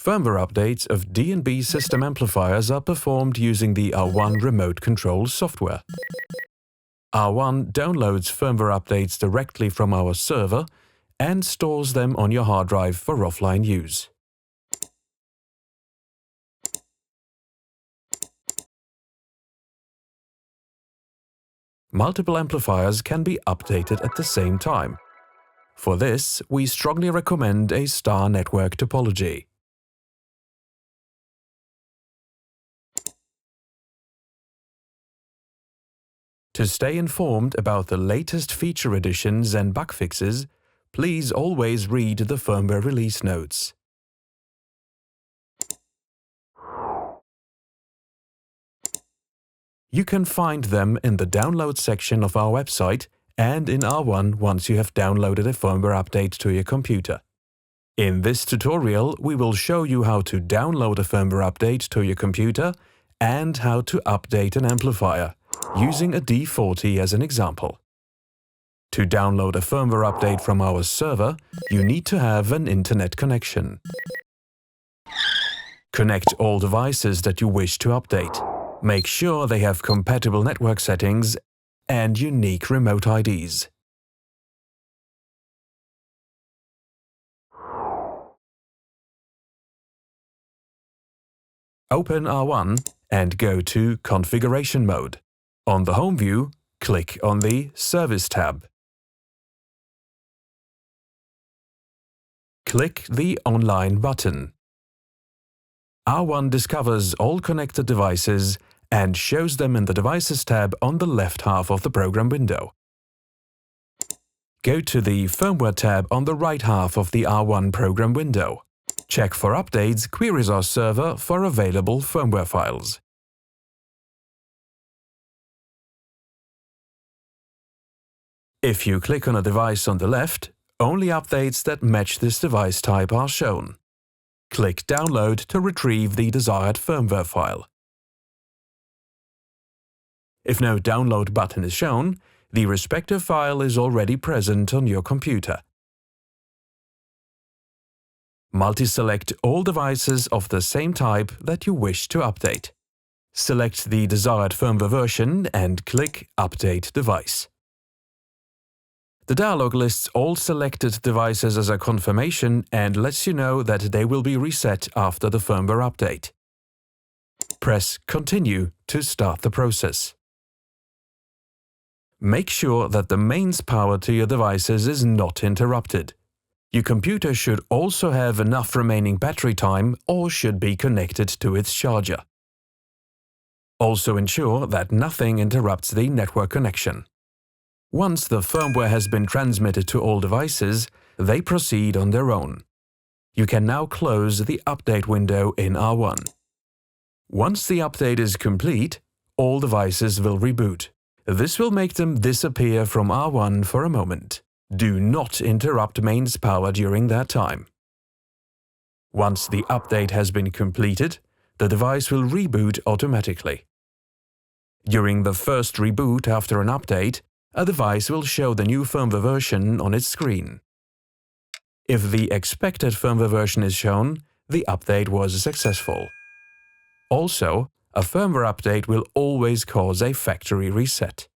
Firmware updates of D&B system amplifiers are performed using the R1 remote control software. R1 downloads firmware updates directly from our server and stores them on your hard drive for offline use. Multiple amplifiers can be updated at the same time. For this, we strongly recommend a star network topology. To stay informed about the latest feature additions and bug fixes, please always read the firmware release notes. You can find them in the download section of our website and in R1 once you have downloaded a firmware update to your computer. In this tutorial, we will show you how to download a firmware update to your computer and how to update an amplifier, using a D40 as an example. To download a firmware update from our server, you need to have an internet connection. Connect all devices that you wish to update. Make sure they have compatible network settings and unique remote IDs. Open R1 and go to Configuration mode. On the Home view, click on the Service tab. Click the Online button. R1 discovers all connected devices and shows them in the Devices tab on the left half of the program window. Go to the Firmware tab on the right half of the R1 program window. Check for updates, queries our server for available firmware files. If you click on a device on the left, only updates that match this device type are shown. Click Download to retrieve the desired firmware file. If no download button is shown, the respective file is already present on your computer. Multi-select all devices of the same type that you wish to update. Select the desired firmware version and click Update Device. The dialog lists all selected devices as a confirmation and lets you know that they will be reset after the firmware update. Press Continue to start the process. Make sure that the mains power to your devices is not interrupted. Your computer should also have enough remaining battery time or should be connected to its charger. Also ensure that nothing interrupts the network connection. Once the firmware has been transmitted to all devices, they proceed on their own. You can now close the update window in R1. Once the update is complete, all devices will reboot. This will make them disappear from R1 for a moment. Do not interrupt mains power during that time. Once the update has been completed, the device will reboot automatically. During the first reboot after an update, a device will show the new firmware version on its screen. If the expected firmware version is shown, the update was successful. Also, a firmware update will always cause a factory reset.